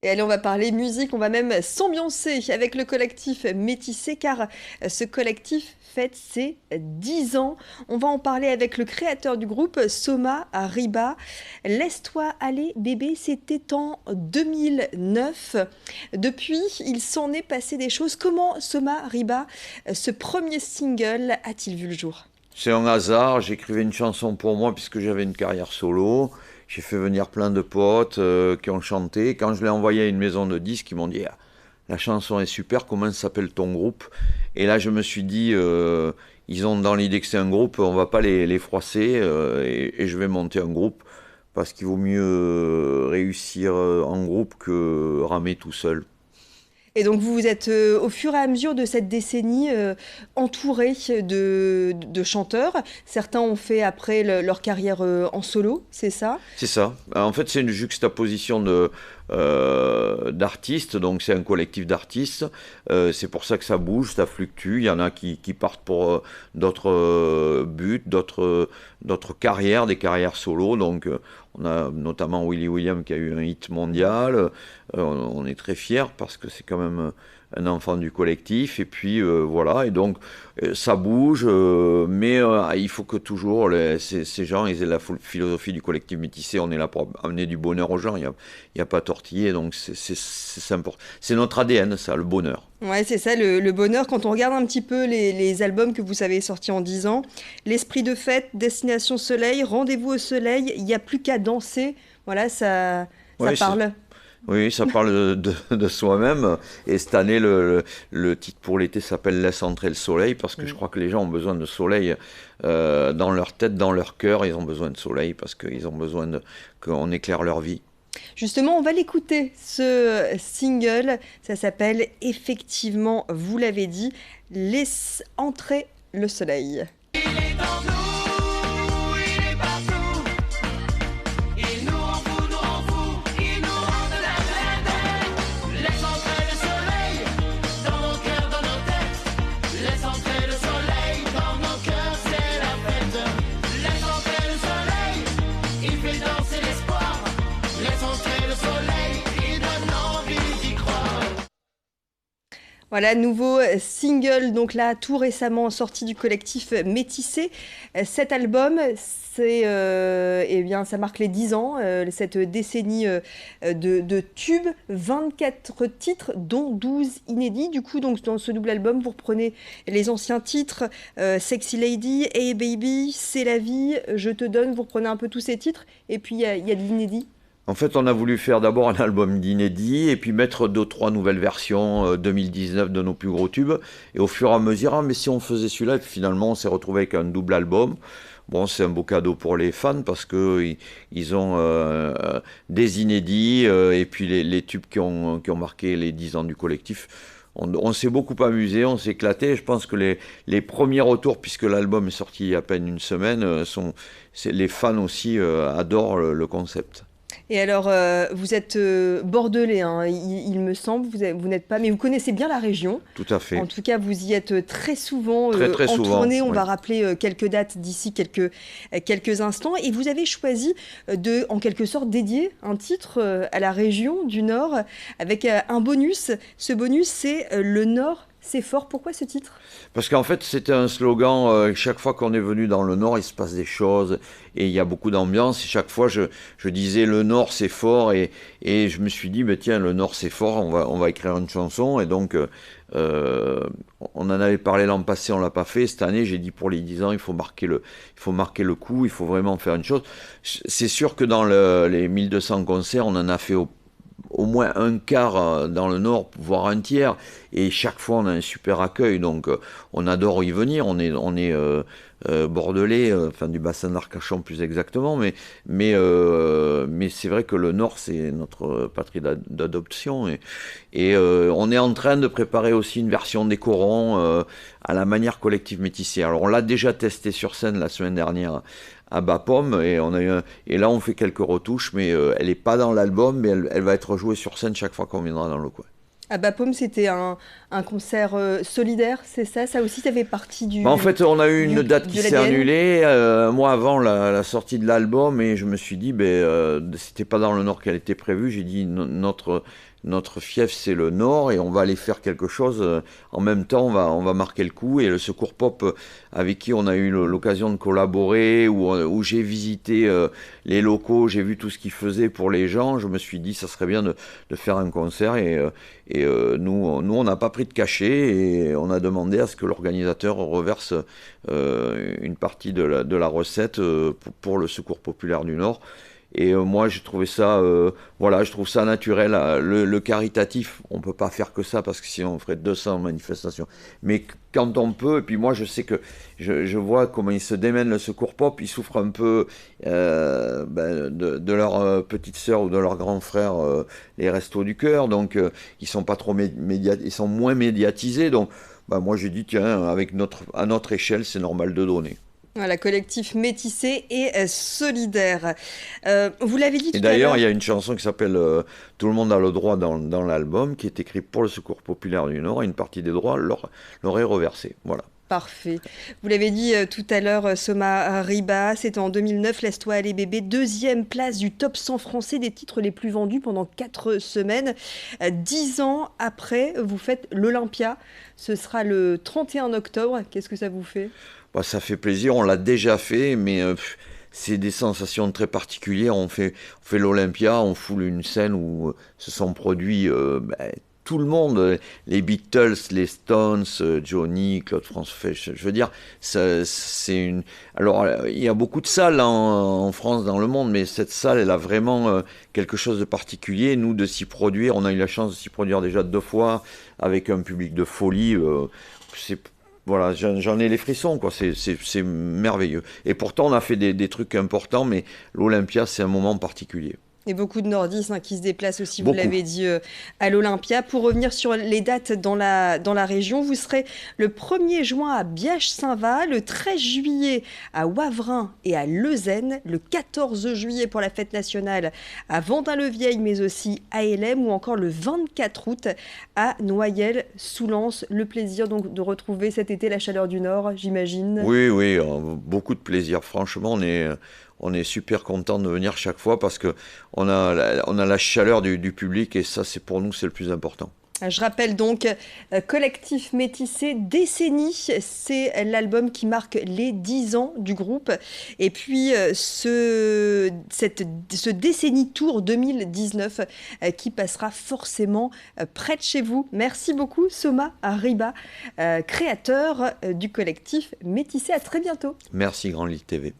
Et allez, on va parler musique, on va même s'ambiancer avec le collectif Métissé, car ce collectif fête ses 10 ans. On va en parler avec le créateur du groupe, Soma Riba. Laisse-toi aller, bébé, c'était en 2009. Depuis, il s'en est passé des choses. Comment Soma Riba, ce premier single, a-t-il vu le jour? C'est un hasard, j'écrivais une chanson pour moi puisque j'avais une carrière solo. J'ai fait venir plein de potes qui ont chanté. Quand je l'ai envoyé à une maison de disques, ils m'ont dit ah, la chanson est super, comment s'appelle ton groupe? Et là je me suis dit, ils ont dans l'idée que c'est un groupe, on va pas les froisser et je vais monter un groupe parce qu'il vaut mieux réussir en groupe que ramer tout seul. Et donc vous êtes au fur et à mesure de cette décennie entouré de chanteurs. Certains ont fait après leur carrière en solo, c'est ça? C'est ça. En fait, c'est une juxtaposition d'artistes, donc c'est un collectif d'artistes. C'est pour ça que ça bouge, ça fluctue. Il y en a qui partent pour d'autres buts, d'autres carrières, des carrières solo. Donc, on a notamment Willy William qui a eu un hit mondial. On est très fiers parce que c'est quand même un enfant du collectif. Et puis voilà, et donc ça bouge, mais il faut que toujours ces gens ils aient la philosophie du collectif métissé. On est là pour amener du bonheur aux gens, il y a pas à tortiller, donc c'est important. C'est notre ADN, ça, le bonheur. Ouais, c'est ça, le bonheur. Quand on regarde un petit peu les albums que vous avez sortis en 10 ans, L'Esprit de fête, Destination Soleil, Rendez-vous au soleil, il n'y a plus qu'à danser. Voilà, ça Oui, parle. oui, ça parle de soi-même. Et cette année, le titre pour l'été s'appelle Laisse entrer le soleil, parce que je crois que les gens ont besoin de soleil dans leur tête, dans leur cœur. Ils ont besoin de soleil parce qu'ils ont besoin qu'on éclaire leur vie. Justement, on va l'écouter, ce single. Ça s'appelle effectivement, vous l'avez dit, Laisse entrer le soleil. Il est en nous, il est partout. Il nous en fout, il nous rend de la plaine. Laisse entrer le soleil dans nos cœurs, dans nos têtes. Laisse entrer le soleil dans nos cœurs, c'est la fête. Laisse entrer le soleil, il fait danser l'espoir. Laisse entrer le soleil, il donne envie d'y croire. Voilà, nouveau single, donc là, tout récemment sorti du collectif Métissé. Cet album, eh bien, ça marque les 10 ans, cette décennie de tubes, 24 titres, dont 12 inédits. Du coup, donc, dans ce double album, vous reprenez les anciens titres, Sexy Lady, Hey Baby, C'est la vie, Je te donne, vous reprenez un peu tous ces titres, et puis il y a de l'inédit. En fait, on a voulu faire d'abord un album d'inédits et puis mettre deux, trois nouvelles versions 2019 de nos plus gros tubes. Et au fur et à mesure, ah, mais si on faisait celui-là, et puis finalement, on s'est retrouvé avec un double album. Bon, c'est un beau cadeau pour les fans parce que ils ont des inédits et puis les tubes qui ont marqué les 10 ans du collectif. On s'est beaucoup amusé, on s'est éclaté. Je pense que les premiers retours, puisque l'album est sorti il y a à peine une semaine, les fans aussi adorent le concept. Et alors, vous êtes bordelais, hein, il me semble, vous n'êtes pas, mais vous connaissez bien la région. Tout à En fait. tout cas, vous y êtes très souvent Très très en souvent. tournée. On Oui. va rappeler quelques dates d'ici quelques instants. Et vous avez choisi de, en quelque sorte, dédier un titre à la région du Nord avec un bonus. Ce bonus, c'est Le Nord, c'est fort. Pourquoi ce titre? Parce qu'en fait, c'était un slogan. Chaque fois qu'on est venu dans le Nord, il se passe des choses et il y a beaucoup d'ambiance. Et chaque fois, je disais le Nord, c'est fort. Et je me suis dit, bah, tiens, le Nord, c'est fort. On va écrire une chanson. Et donc, euh, on en avait parlé l'an passé, on l'a pas fait. Cette année, j'ai dit pour les 10 ans, il faut marquer le coup. Il faut vraiment faire une chose. C'est sûr que dans les 1200 concerts, on en a fait au moins un quart dans le Nord, voire un tiers. Et chaque fois, on a un super accueil. Donc, on adore y venir. On est bordelais, enfin du bassin d'Arcachon plus exactement. Mais c'est vrai que le Nord, c'est notre patrie d'adoption. Et on est en train de préparer aussi une version des corons à la manière collective métissée. Alors, on l'a déjà testé sur scène la semaine dernière à Bapom et là on fait quelques retouches mais elle n'est pas dans l'album mais elle va être jouée sur scène chaque fois qu'on viendra dans le coin. À Bapaume, c'était un concert solidaire, c'est ça? Ça aussi, ça fait partie Bah, en fait, on a eu une date qui de s'est l'ADN? annulée un mois avant la sortie de l'album et je me suis dit, ben, c'était pas dans le Nord qu'elle était prévue. J'ai dit, notre fief c'est le Nord et on va aller faire quelque chose. En même temps, on va marquer le coup. Et le Secours Pop, avec qui on a eu l'occasion de collaborer, où j'ai visité les locaux, j'ai vu tout ce qu'ils faisaient pour les gens, je me suis dit ça serait bien de faire un concert. Nous, on n'a pas pris de cachet et on a demandé à ce que l'organisateur reverse une partie de la recette pour le Secours Populaire du Nord. Et moi, j'ai trouvé ça, je trouve ça naturel. Le caritatif, on peut pas faire que ça parce que sinon on ferait 200 manifestations. Mais quand on peut, et puis moi, je sais que je vois comment ils se démènent le Secours Pop. Ils souffrent un peu de leur petite sœur ou de leur grand frère, les Restos du Cœur. Donc, ils sont pas trop ils sont moins médiatisés. Donc, moi, j'ai dit tiens, à notre échelle, c'est normal de donner. Voilà, collectif métissé et solidaire. Vous l'avez dit tout Et à d'ailleurs, l'heure. il y a une chanson qui s'appelle Tout le monde a le droit dans l'album, qui est écrite pour le Secours Populaire du Nord, et une partie des droits leur est reversée. Voilà. Parfait. Vous l'avez dit tout à l'heure, Soma Riba, c'était en 2009, Laisse-toi aller bébé, deuxième place du top 100 français des titres les plus vendus pendant 4 semaines. 10 ans après, vous faites l'Olympia. Ce sera le 31 octobre. Qu'est-ce que ça vous fait ? Ça fait plaisir, on l'a déjà fait, mais c'est des sensations très particulières. On fait l'Olympia, on foule une scène où se sont produits tout le monde, les Beatles, les Stones, Johnny, Claude François. Je veux dire, c'est une. Alors, il y a beaucoup de salles en France, dans le monde, mais cette salle, elle a vraiment quelque chose de particulier. Nous, de s'y produire, on a eu la chance de s'y produire déjà 2 fois avec un public de folie. Voilà, j'en ai les frissons, quoi. C'est merveilleux. Et pourtant, on a fait des trucs importants, mais l'Olympia, c'est un moment particulier. Et beaucoup de nordistes qui se déplacent aussi, vous Beaucoup. l'avez dit, à l'Olympia. Pour revenir sur les dates dans la région, vous serez le 1er juin à Biache-Saint-Va, le 13 juillet à Wavrin et à Leuzen, le 14 juillet pour la fête nationale à Vendin-le-Vieil, mais aussi à Hélène, ou encore le 24 août à Noyelles-sous-Lens. Le plaisir donc de retrouver cet été la chaleur du Nord, j'imagine. Oui, beaucoup de plaisir. Franchement, on est super content de venir chaque fois parce que on a la chaleur du public et ça, pour nous, c'est le plus important. Je rappelle donc Collectif Métissé Décennie, c'est l'album qui marque les 10 ans du groupe. Et puis ce Décennie Tour 2019 qui passera forcément près de chez vous. Merci beaucoup Soma Riba, créateur du collectif Métissé. À très bientôt. Merci Grand Lille TV.